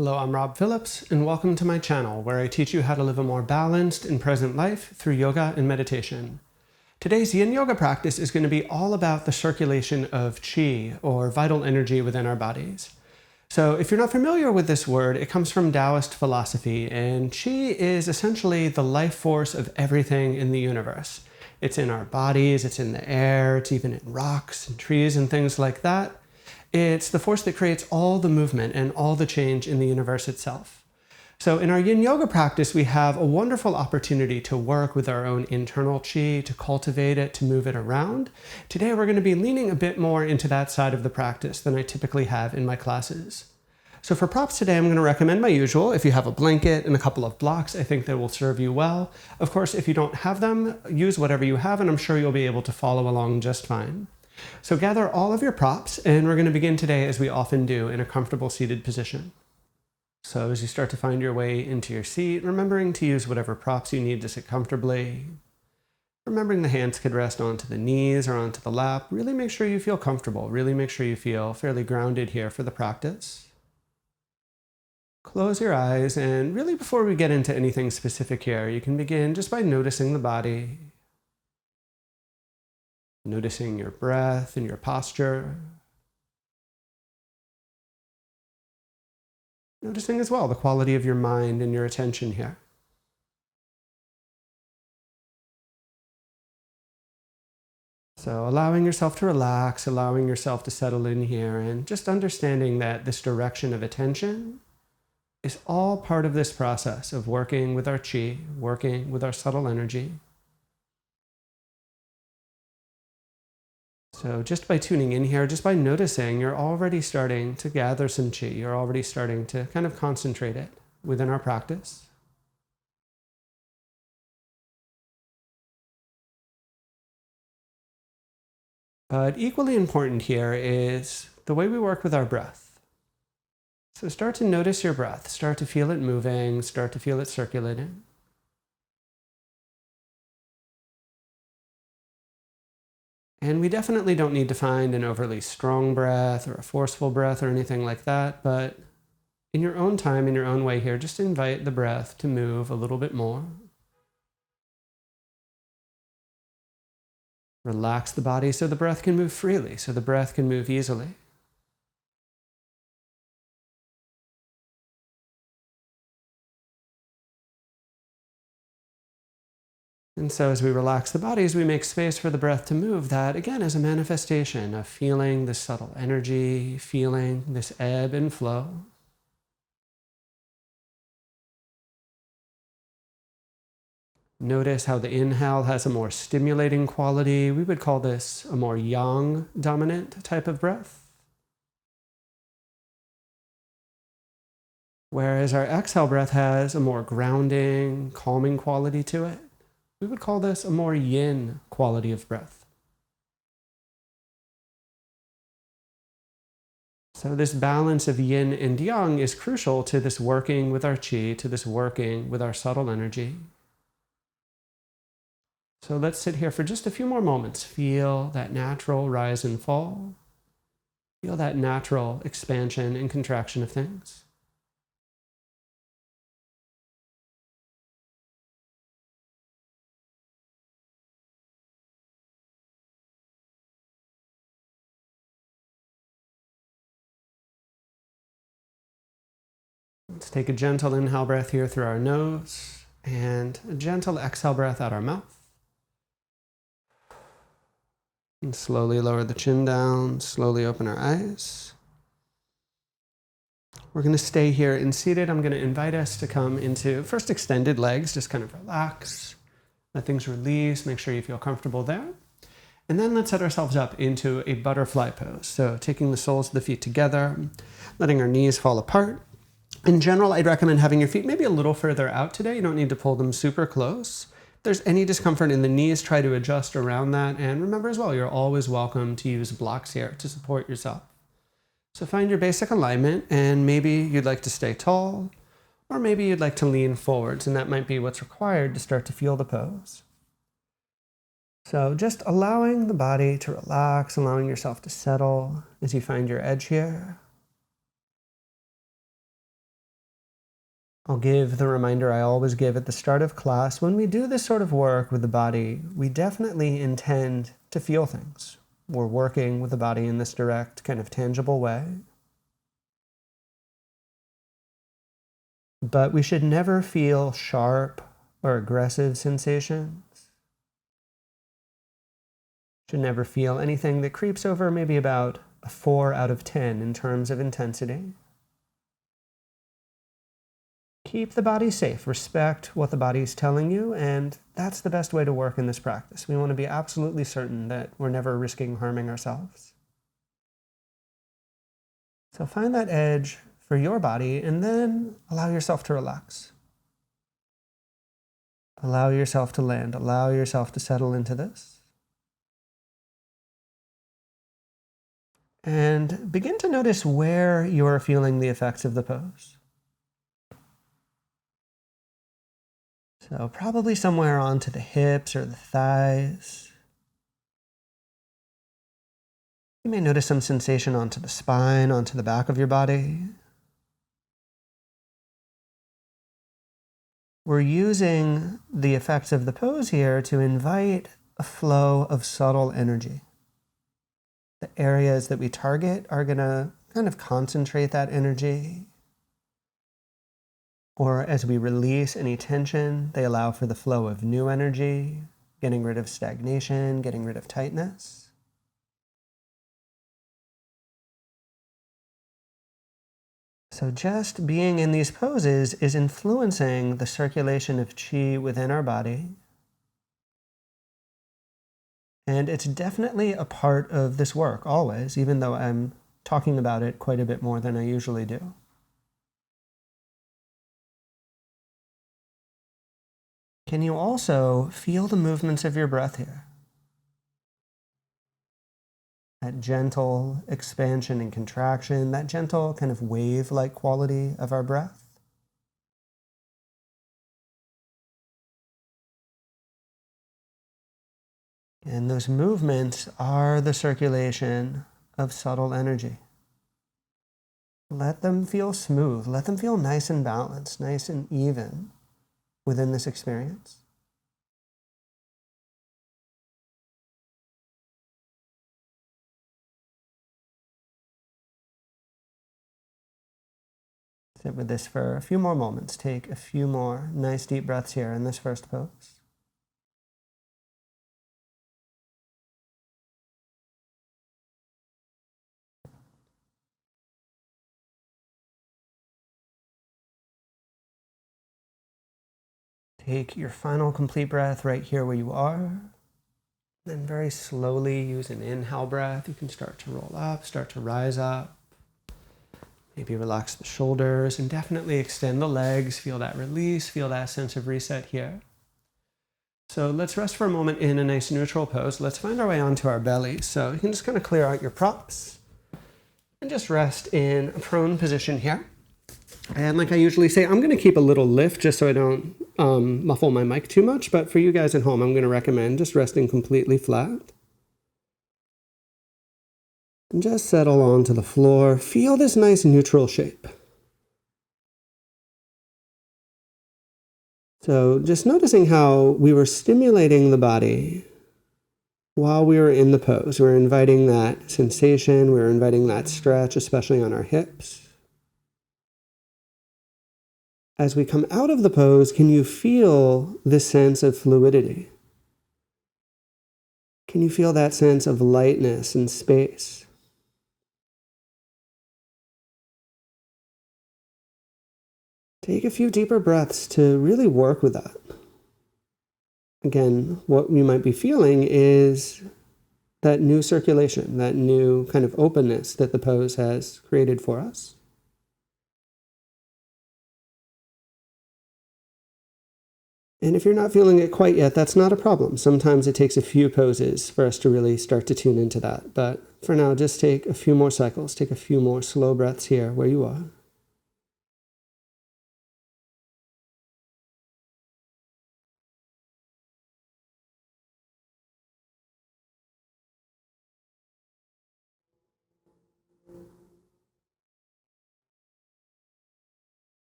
Hello, I'm Rob Phillips, and welcome to my channel where I teach you how to live a more balanced and present life through yoga and meditation. Today's Yin Yoga practice is going to be all about the circulation of qi, or vital energy within our bodies. So if you're not familiar with this word, it comes from Taoist philosophy, and qi is essentially the life force of everything in the universe. It's in our bodies, it's in the air, it's even in rocks and trees and things like that. It's the force that creates all the movement and all the change in the universe itself. So in our Yin Yoga practice, we have a wonderful opportunity to work with our own internal qi, to cultivate it, to move it around. Today, we're going to be leaning a bit more into that side of the practice than I typically have in my classes. So for props today, I'm going to recommend my usual. If you have a blanket and a couple of blocks, I think that will serve you well. Of course, if you don't have them, use whatever you have, and I'm sure you'll be able to follow along just fine. So gather all of your props, and we're going to begin today, as we often do, in a comfortable seated position. So as you start to find your way into your seat, remembering to use whatever props you need to sit comfortably. Remembering the hands could rest onto the knees or onto the lap. Really make sure you feel comfortable. Really make sure you feel fairly grounded here for the practice. Close your eyes, and really before we get into anything specific here, you can begin just by noticing the body. Noticing your breath and your posture. Noticing as well the quality of your mind and your attention here. So allowing yourself to relax, allowing yourself to settle in here, and just understanding that this direction of attention is all part of this process of working with our qi, working with our subtle energy. So just by tuning in here, just by noticing, you're already starting to gather some qi. You're already starting to kind of concentrate it within our practice. But equally important here is the way we work with our breath. So start to notice your breath. Start to feel it moving. Start to feel it circulating. And we definitely don't need to find an overly strong breath or a forceful breath or anything like that, but in your own time, in your own way here, just invite the breath to move a little bit more. Relax the body so the breath can move freely, so the breath can move easily. And so as we relax the body, as we make space for the breath to move, that again is a manifestation of feeling this subtle energy, feeling this ebb and flow. Notice how the inhale has a more stimulating quality. We would call this a more yang dominant type of breath. Whereas our exhale breath has a more grounding, calming quality to it. We would call this a more yin quality of breath. So this balance of yin and yang is crucial to this working with our qi, to this working with our subtle energy. So let's sit here for just a few more moments. Feel that natural rise and fall. Feel that natural expansion and contraction of things. Let's take a gentle inhale breath here through our nose and a gentle exhale breath out our mouth. And slowly lower the chin down, slowly open our eyes. We're going to stay here in seated. I'm going to invite us to come into first extended legs, just kind of relax, let things release, make sure you feel comfortable there. And then let's set ourselves up into a butterfly pose. So taking the soles of the feet together, letting our knees fall apart. In general, I'd recommend having your feet maybe a little further out today. You don't need to pull them super close. If there's any discomfort in the knees, try to adjust around that. And remember as well, you're always welcome to use blocks here to support yourself. So find your basic alignment, and maybe you'd like to stay tall, or maybe you'd like to lean forwards, and that might be what's required to start to feel the pose. So just allowing the body to relax, allowing yourself to settle as you find your edge here. I'll give the reminder I always give at the start of class. When we do this sort of work with the body, we definitely intend to feel things. We're working with the body in this direct, kind of tangible way. But we should never feel sharp or aggressive sensations. Should never feel anything that creeps over maybe about a 4 out of 10 in terms of intensity. Keep the body safe. Respect what the body is telling you, and that's the best way to work in this practice. We want to be absolutely certain that we're never risking harming ourselves. So find that edge for your body, and then allow yourself to relax. Allow yourself to land. Allow yourself to settle into this. And begin to notice where you're feeling the effects of the pose. So probably somewhere onto the hips or the thighs. You may notice some sensation onto the spine, onto the back of your body. We're using the effects of the pose here to invite a flow of subtle energy. The areas that we target are going to kind of concentrate that energy. Or as we release any tension, they allow for the flow of new energy, getting rid of stagnation, getting rid of tightness. So just being in these poses is influencing the circulation of qi within our body. And it's definitely a part of this work, always, even though I'm talking about it quite a bit more than I usually do. Can you also feel the movements of your breath here? That gentle expansion and contraction, that gentle kind of wave-like quality of our breath. And those movements are the circulation of subtle energy. Let them feel smooth. Let them feel nice and balanced, nice and even within this experience. Sit with this for a few more moments. Take a few more nice deep breaths here in this first pose. Take your final complete breath right here where you are. Then very slowly use an inhale breath. You can start to roll up, start to rise up. Maybe relax the shoulders and definitely extend the legs. Feel that release, feel that sense of reset here. So let's rest for a moment in a nice neutral pose. Let's find our way onto our belly. So you can just kind of clear out your props and just rest in a prone position here. And like I usually say, I'm going to keep a little lift just so I don't muffle my mic too much. But for you guys at home, I'm going to recommend just resting completely flat. And just settle onto the floor. Feel this nice neutral shape. So just noticing how we were stimulating the body while we were in the pose. We were inviting that sensation. We were inviting that stretch, especially on our hips. As we come out of the pose, can you feel this sense of fluidity? Can you feel that sense of lightness and space? Take a few deeper breaths to really work with that. Again, what we might be feeling is that new circulation, that new kind of openness that the pose has created for us. And if you're not feeling it quite yet, that's not a problem. Sometimes it takes a few poses for us to really start to tune into that. But for now, just take a few more cycles. Take a few more slow breaths here where you are.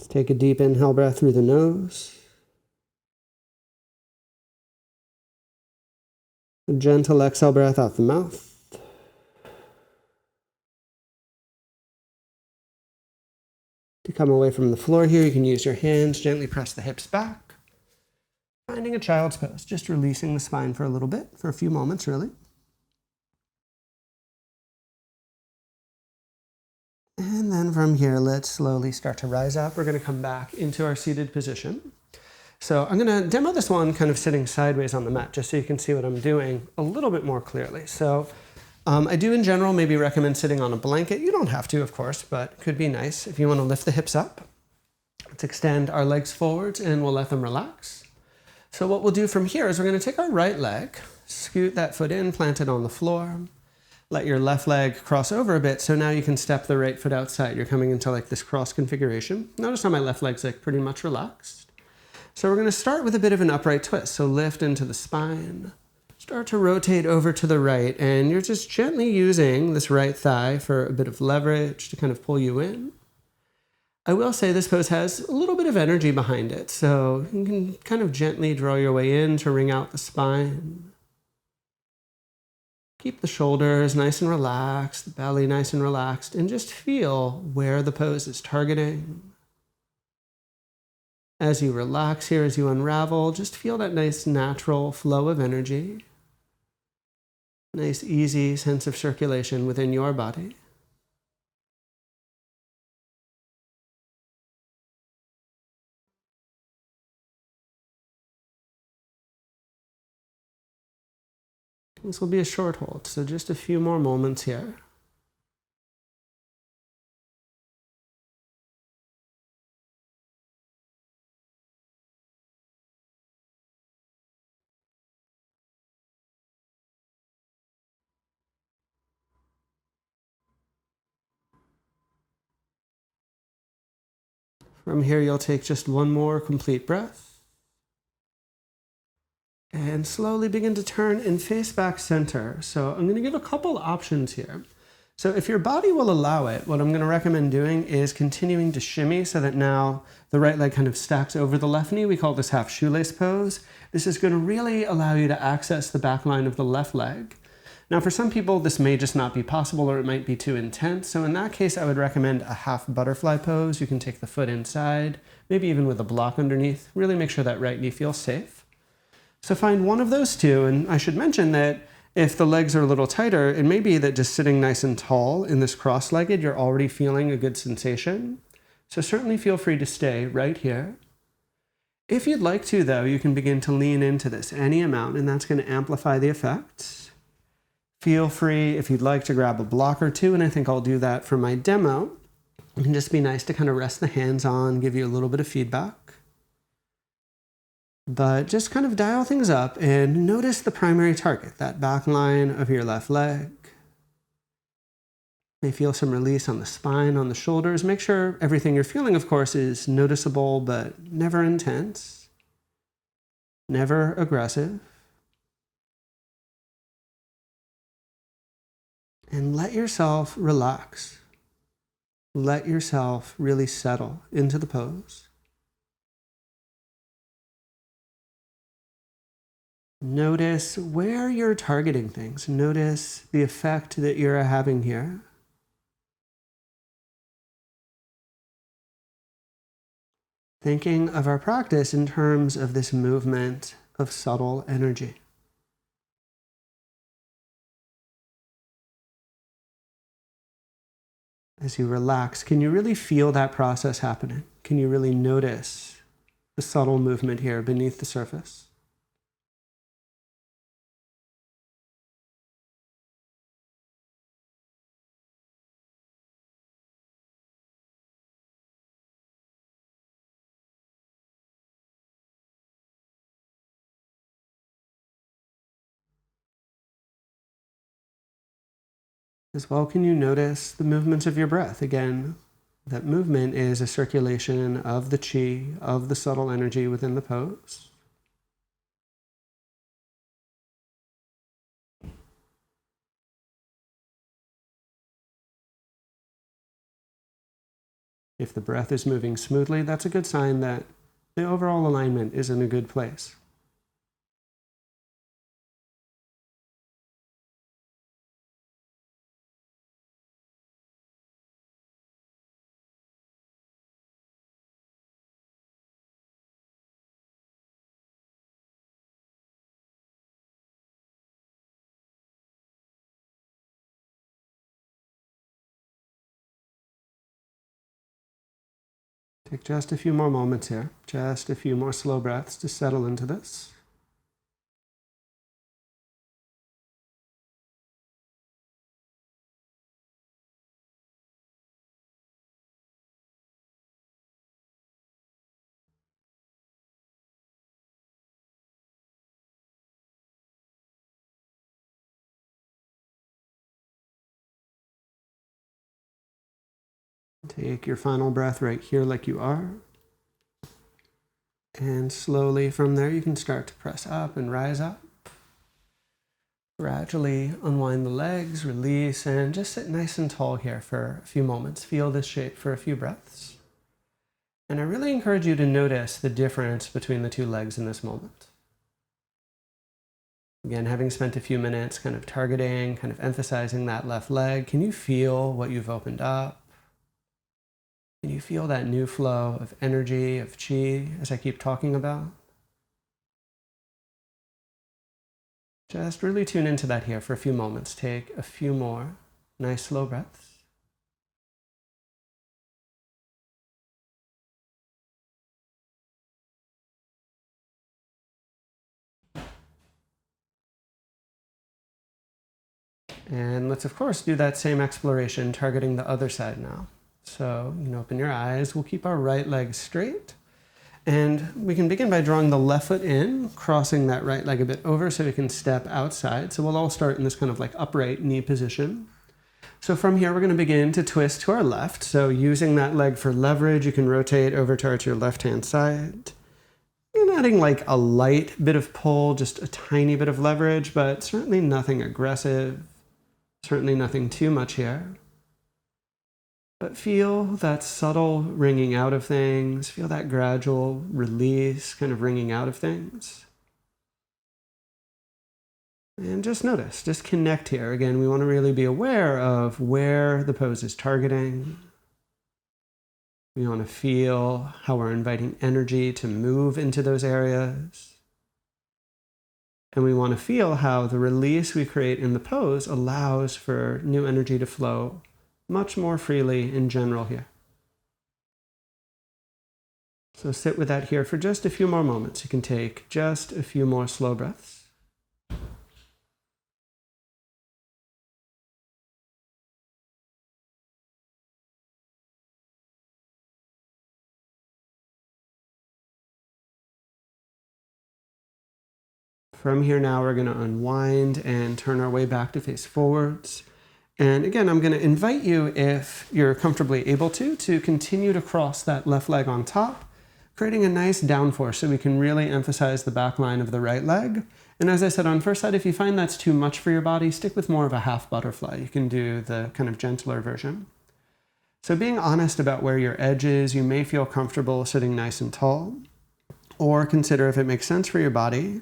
Take a deep inhale breath through the nose. A gentle exhale breath out the mouth. To come away from the floor here, you can use your hands, gently press the hips back. Finding a child's pose, just releasing the spine for a little bit, for a few moments really. And then from here, let's slowly start to rise up. We're going to come back into our seated position. So I'm going to demo this one kind of sitting sideways on the mat, just so you can see what I'm doing a little bit more clearly. So I do in general maybe recommend sitting on a blanket. You don't have to, of course, but it could be nice if you want to lift the hips up. Let's extend our legs forwards and we'll let them relax. So what we'll do from here is we're going to take our right leg, scoot that foot in, plant it on the floor. Let your left leg cross over a bit, so now you can step the right foot outside. You're coming into like this cross configuration. Notice how my left leg's like pretty much relaxed. So we're going to start with a bit of an upright twist. So lift into the spine, start to rotate over to the right, and you're just gently using this right thigh for a bit of leverage to kind of pull you in. I will say this pose has a little bit of energy behind it, so you can kind of gently draw your way in to wring out the spine. Keep the shoulders nice and relaxed, the belly nice and relaxed, and just feel where the pose is targeting. As you relax here, as you unravel, just feel that nice natural flow of energy. Nice easy sense of circulation within your body. This will be a short hold, so just a few more moments here. From here, you'll take just one more complete breath. And slowly begin to turn and face back center. So I'm going to give a couple options here. So if your body will allow it, what I'm going to recommend doing is continuing to shimmy so that now the right leg kind of stacks over the left knee. We call this half shoelace pose. This is going to really allow you to access the back line of the left leg. Now for some people, this may just not be possible or it might be too intense. So in that case, I would recommend a half butterfly pose. You can take the foot inside, maybe even with a block underneath. Really make sure that right knee feels safe. So find one of those two, and I should mention that if the legs are a little tighter, it may be that just sitting nice and tall in this cross-legged, you're already feeling a good sensation. So certainly feel free to stay right here. If you'd like to, though, you can begin to lean into this any amount, and that's going to amplify the effects. Feel free, if you'd like, to grab a block or two, and I think I'll do that for my demo. It can just be nice to kind of rest the hands on, give you a little bit of feedback. But just kind of dial things up and notice the primary target, that back line of your left leg. You may feel some release on the spine, on the shoulders. Make sure everything you're feeling, of course, is noticeable, but never intense, never aggressive. And let yourself relax. Let yourself really settle into the pose. Notice where you're targeting things. Notice the effect that you're having here. Thinking of our practice in terms of this movement of subtle energy. As you relax, can you really feel that process happening? Can you really notice the subtle movement here beneath the surface? As well, can you notice the movements of your breath? Again, that movement is a circulation of the qi, of the subtle energy within the pose. If the breath is moving smoothly, that's a good sign that the overall alignment is in a good place. Take just a few more moments here, just a few more slow breaths to settle into this. Take your final breath right here like you are. And slowly from there, you can start to press up and rise up. Gradually unwind the legs, release, and just sit nice and tall here for a few moments. Feel this shape for a few breaths. And I really encourage you to notice the difference between the two legs in this moment. Again, having spent a few minutes kind of targeting, kind of emphasizing that left leg, can you feel what you've opened up? Can you feel that new flow of energy, of chi, as I keep talking about? Just really tune into that here for a few moments. Take a few more nice slow breaths. And let's of course do that same exploration targeting the other side now. So you can open your eyes. We'll keep our right leg straight. And we can begin by drawing the left foot in, crossing that right leg a bit over so we can step outside. So we'll all start in this kind of like upright knee position. So from here, we're going to begin to twist to our left. So using that leg for leverage, you can rotate over towards your left-hand side. And adding like a light bit of pull, just a tiny bit of leverage, but certainly nothing aggressive, certainly nothing too much here. But feel that subtle wringing out of things, feel that gradual release, kind of wringing out of things. And just notice, just connect here. Again, we want to really be aware of where the pose is targeting. We want to feel how we're inviting energy to move into those areas. And we want to feel how the release we create in the pose allows for new energy to flow much more freely in general here. So sit with that here for just a few more moments. You can take just a few more slow breaths. From here now, we're going to unwind and turn our way back to face forwards. And again, I'm going to invite you, if you're comfortably able to continue to cross that left leg on top, creating a nice downforce so we can really emphasize the back line of the right leg. And as I said on first side, if you find that's too much for your body, stick with more of a half butterfly. You can do the kind of gentler version. So being honest about where your edge is, you may feel comfortable sitting nice and tall, or consider if it makes sense for your body,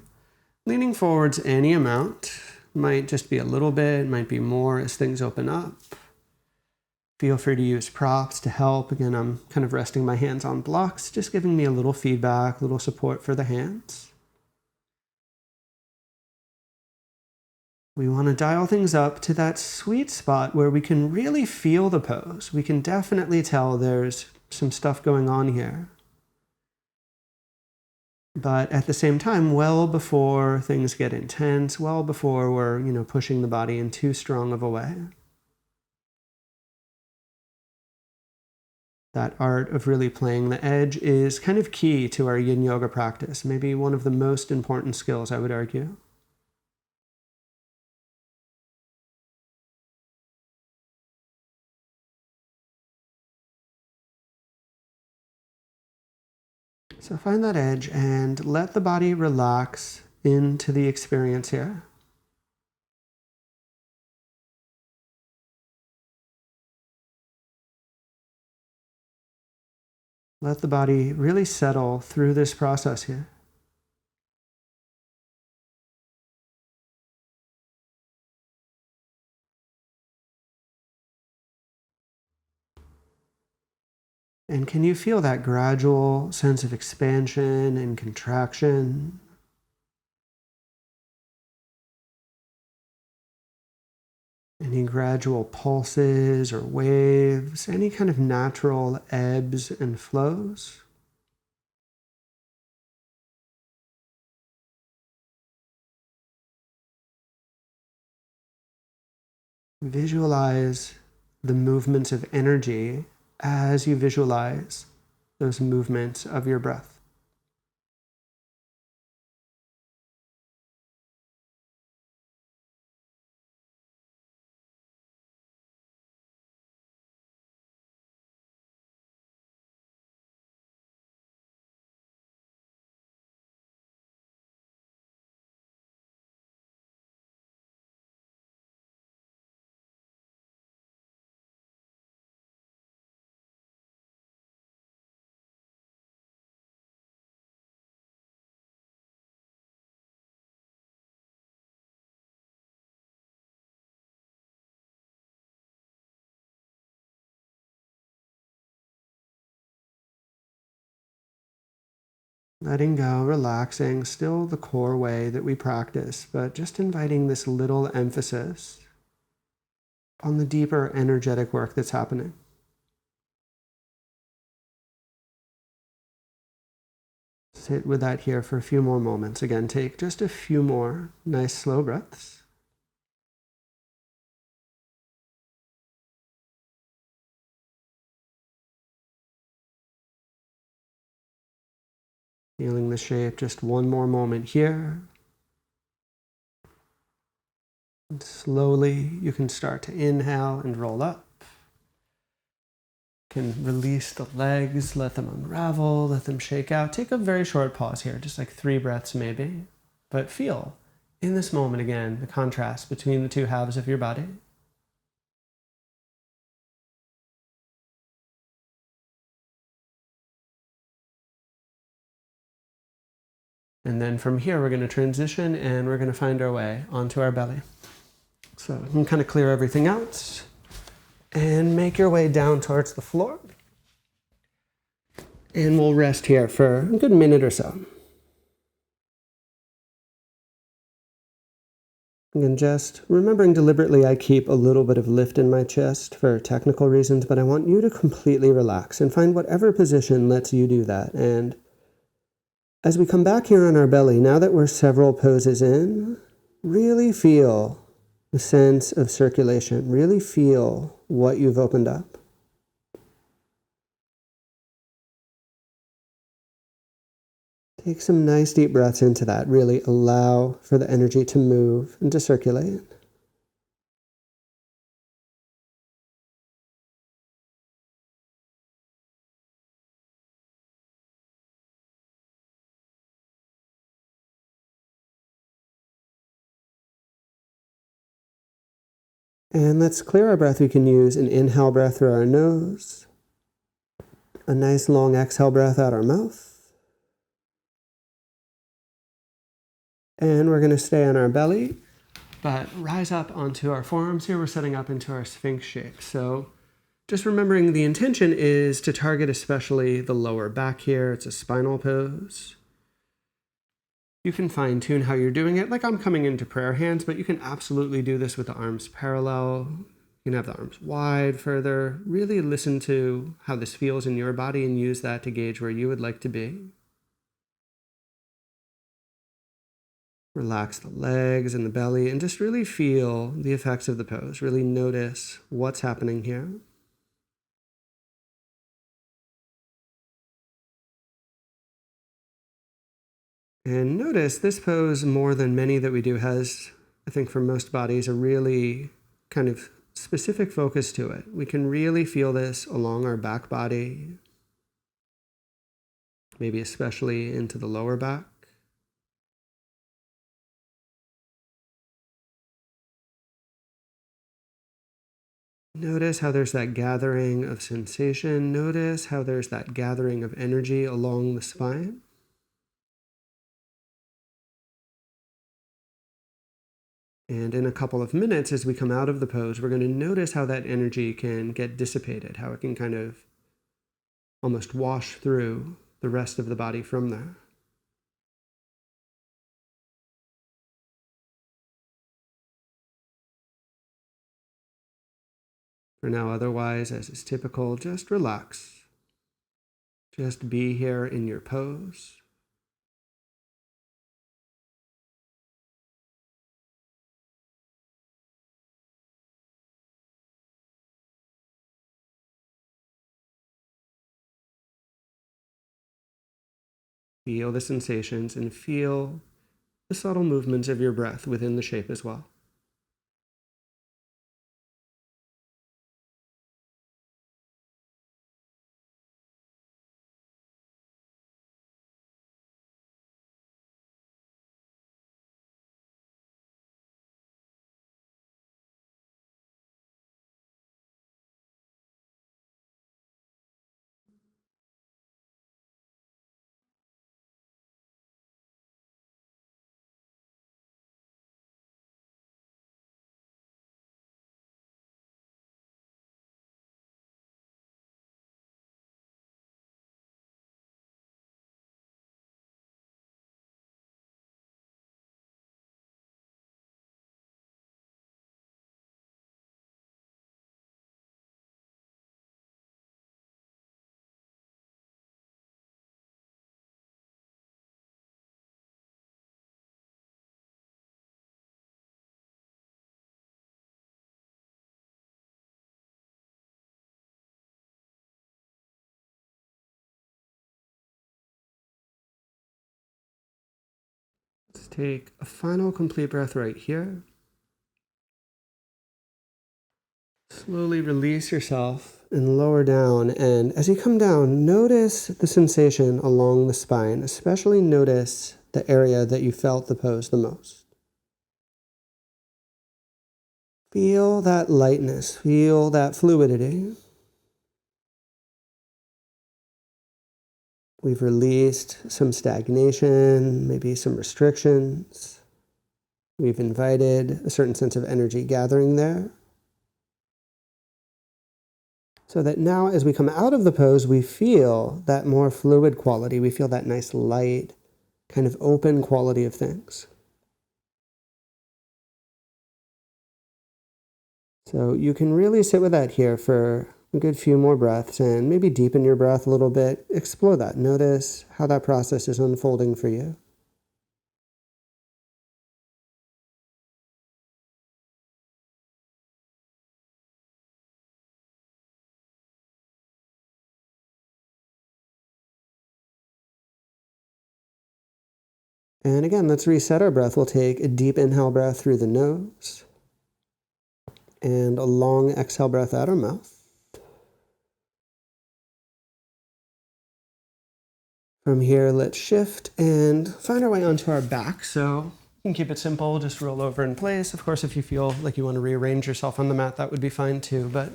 leaning forwards any amount. Might just be a little bit, might be more as things open up. Feel free to use props to help. Again, I'm kind of resting my hands on blocks, just giving me a little feedback, a little support for the hands. We want to dial things up to that sweet spot where we can really feel the pose. We can definitely tell there's some stuff going on here. But at the same time, well before things get intense, well before we're, pushing the body in too strong of a way. That art of really playing the edge is kind of key to our Yin Yoga practice, maybe one of the most important skills, I would argue. So find that edge and let the body relax into the experience here. Let the body really settle through this process here. And can you feel that gradual sense of expansion and contraction? Any gradual pulses or waves, any kind of natural ebbs and flows? Visualize the movements of energy as you visualize those movements of your breath. Letting go, relaxing, still the core way that we practice, but just inviting this little emphasis on the deeper energetic work that's happening. Sit with that here for a few more moments. Again, take just a few more nice slow breaths. Feeling the shape, just one more moment here. And slowly you can start to inhale and roll up. You can release the legs, let them unravel, let them shake out. Take a very short pause here, just like 3 breaths maybe. But feel in this moment again the contrast between the two halves of your body. And then from here, we're going to transition and we're going to find our way onto our belly. So you can kind of clear everything out and make your way down towards the floor. And we'll rest here for a good minute or so. Again, just remembering deliberately I keep a little bit of lift in my chest for technical reasons, but I want you to completely relax and find whatever position lets you do that. And as we come back here on our belly, now that we're several poses in, really feel the sense of circulation. Really feel what you've opened up. Take some nice deep breaths into that. Really allow for the energy to move and to circulate. And let's clear our breath. We can use an inhale breath through our nose, a nice long exhale breath out our mouth. And we're going to stay on our belly, but rise up onto our forearms here. We're setting up into our Sphinx shape. So just remembering the intention is to target especially the lower back here. It's a spinal pose. You can fine tune how you're doing it, like I'm coming into prayer hands, but you can absolutely do this with the arms parallel. You can have the arms wide further. Really listen to how this feels in your body and use that to gauge where you would like to be. Relax the legs and the belly and just really feel the effects of the pose. Really notice what's happening here. And notice this pose, more than many that we do, has, I think for most bodies, a really kind of specific focus to it. We can really feel this along our back body, maybe especially into the lower back. Notice how there's that gathering of sensation. Notice how there's that gathering of energy along the spine. And in a couple of minutes, as we come out of the pose, we're going to notice how that energy can get dissipated, how it can kind of almost wash through the rest of the body from there. For now, otherwise, as is typical, just relax. Just be here in your pose. Feel the sensations and feel the subtle movements of your breath within the shape as well. Let's take a final complete breath right here. Slowly release yourself and lower down. And as you come down, notice the sensation along the spine. Especially notice the area that you felt the pose the most. Feel that lightness. Feel that fluidity. We've released some stagnation, maybe some restrictions. We've invited a certain sense of energy gathering there. So that now as we come out of the pose, we feel that more fluid quality. We feel that nice light, kind of open quality of things. So you can really sit with that here for a good few more breaths and maybe deepen your breath a little bit. Explore that. Notice how that process is unfolding for you. And again, let's reset our breath. We'll take a deep inhale breath through the nose and a long exhale breath out our mouth. From here, let's shift and find our way onto our back. So you can keep it simple, just roll over in place. Of course, if you feel like you want to rearrange yourself on the mat, that would be fine too. But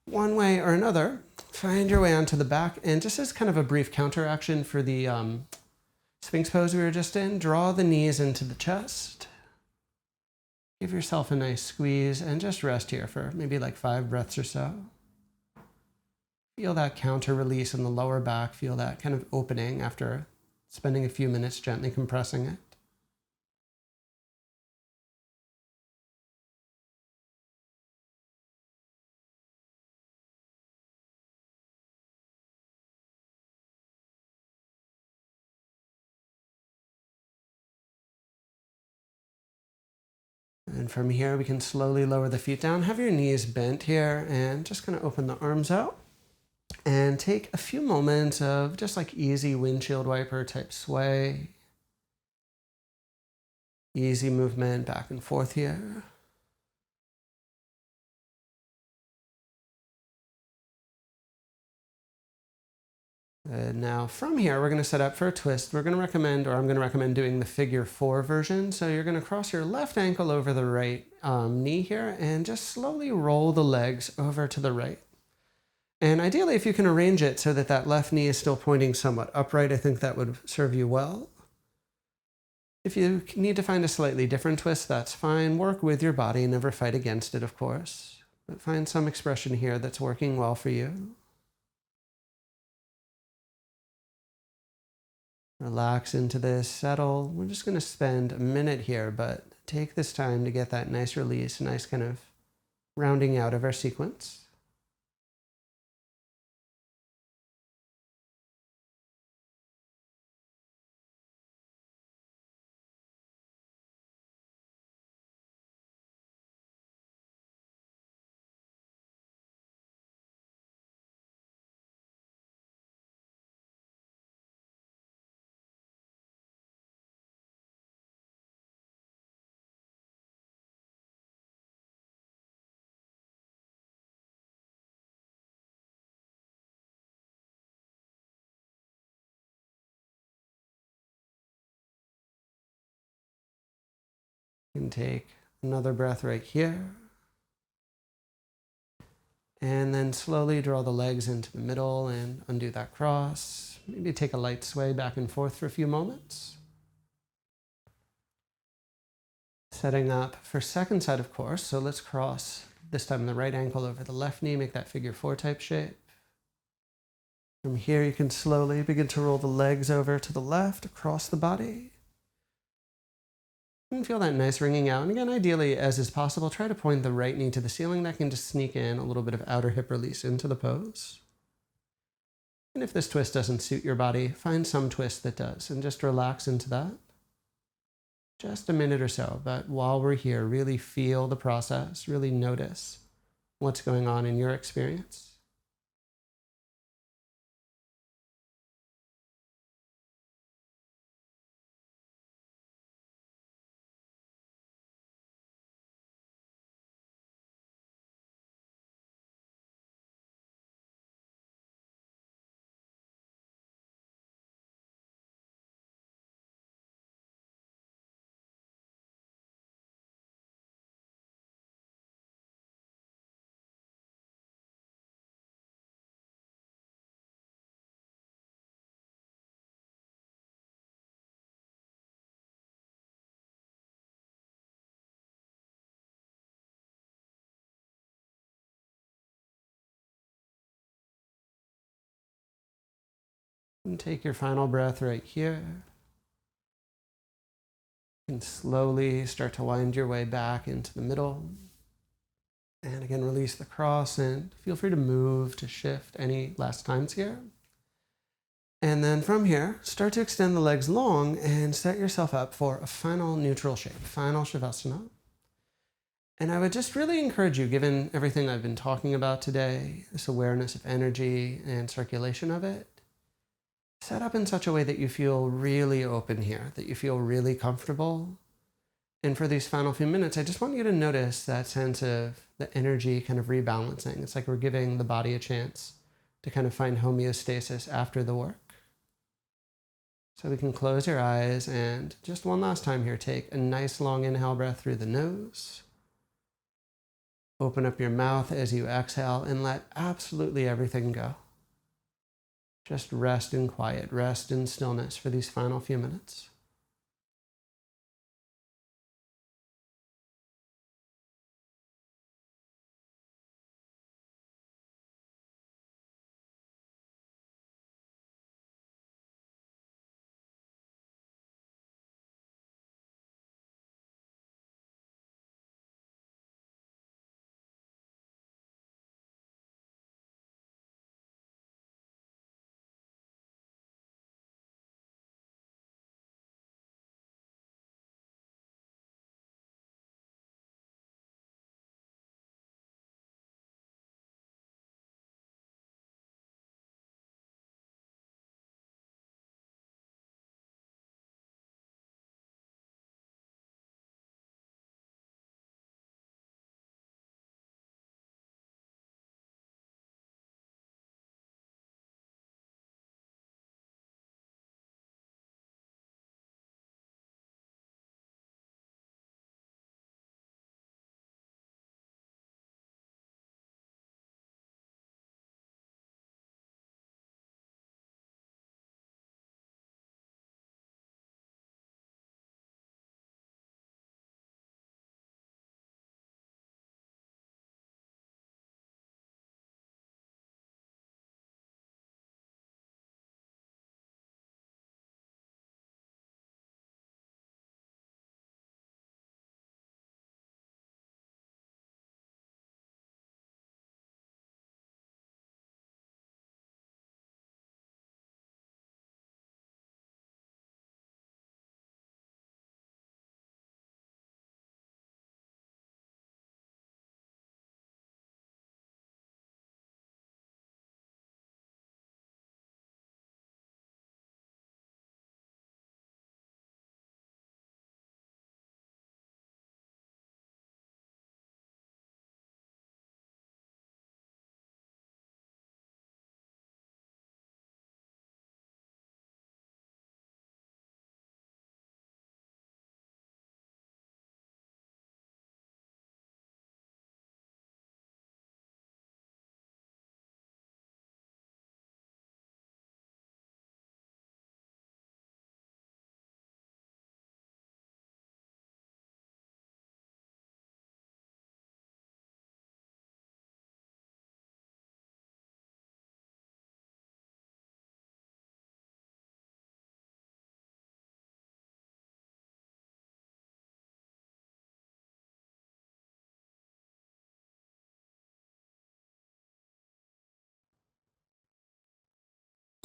one way or another, find your way onto the back. And just as kind of a brief counteraction for the Sphinx pose we were just in, draw the knees into the chest. Give yourself a nice squeeze and just rest here for maybe like 5 breaths or so. Feel that counter release in the lower back. Feel that kind of opening after spending a few minutes gently compressing it. And from here, we can slowly lower the feet down. Have your knees bent here and just kind of open the arms out. And take a few moments of just like easy windshield wiper type sway. Easy movement back and forth here. Good. Now from here, we're going to set up for a twist. I'm going to recommend doing the figure 4 version. So you're going to cross your left ankle over the right knee here and just slowly roll the legs over to the right. And ideally, if you can arrange it so that that left knee is still pointing somewhat upright, I think that would serve you well. If you need to find a slightly different twist, that's fine. Work with your body, never fight against it, of course. But find some expression here that's working well for you. Relax into this, settle. We're just going to spend a minute here, but take this time to get that nice release, nice kind of rounding out of our sequence. You can take another breath right here. And then slowly draw the legs into the middle and undo that cross. Maybe take a light sway back and forth for a few moments. Setting up for second side, of course. So let's cross, this time the right ankle over the left knee, make that figure 4 type shape. From here, you can slowly begin to roll the legs over to the left, across the body. And feel that nice ringing out. And again, ideally, as is possible, try to point the right knee to the ceiling. That can just sneak in a little bit of outer hip release into the pose. And if this twist doesn't suit your body, find some twist that does, and just relax into that. Just a minute or so, but while we're here, really feel the process, really notice what's going on in your experience. And take your final breath right here. And slowly start to wind your way back into the middle. And again, release the cross and feel free to move, to shift any last times here. And then from here, start to extend the legs long and set yourself up for a final neutral shape, final Shavasana. And I would just really encourage you, given everything I've been talking about today, this awareness of energy and circulation of it, set up in such a way that you feel really open here, that you feel really comfortable. And for these final few minutes, I just want you to notice that sense of the energy kind of rebalancing. It's like we're giving the body a chance to kind of find homeostasis after the work. So we can close your eyes and just one last time here, take a nice long inhale breath through the nose. Open up your mouth as you exhale and let absolutely everything go. Just rest in quiet, rest in stillness for these final few minutes.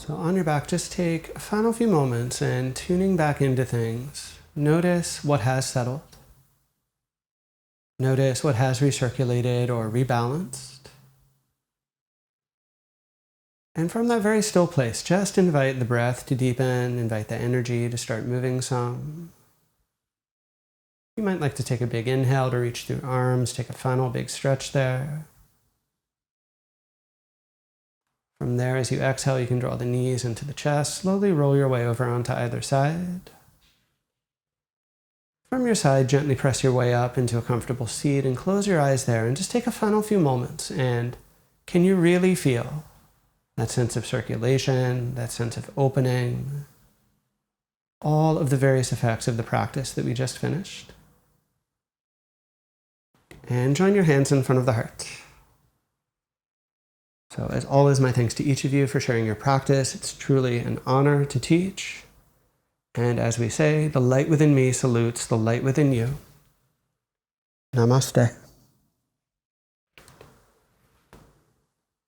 So on your back, just take a final few moments and tuning back into things. Notice what has settled. Notice what has recirculated or rebalanced. And from that very still place, just invite the breath to deepen, invite the energy to start moving some. You might like to take a big inhale to reach through arms, take a final big stretch there. From there, as you exhale, you can draw the knees into the chest, slowly roll your way over onto either side. From your side, gently press your way up into a comfortable seat and close your eyes there and just take a final few moments. And can you really feel that sense of circulation, that sense of opening, all of the various effects of the practice that we just finished? And join your hands in front of the heart. So as always, my thanks to each of you for sharing your practice. It's truly an honor to teach. And as we say, the light within me salutes the light within you. Namaste.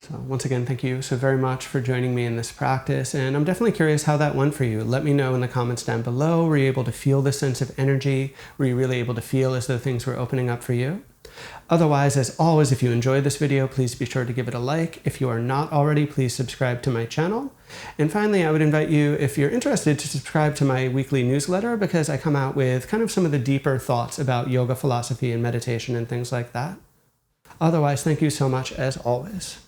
So once again, thank you so very much for joining me in this practice. And I'm definitely curious how that went for you. Let me know in the comments down below. Were you able to feel this sense of energy? Were you really able to feel as though things were opening up for you? Otherwise, as always, if you enjoyed this video, please be sure to give it a like. If you are not already, please subscribe to my channel. And finally, I would invite you, if you're interested, to subscribe to my weekly newsletter, because I come out with kind of some of the deeper thoughts about yoga philosophy and meditation and things like that. Otherwise, thank you so much as always.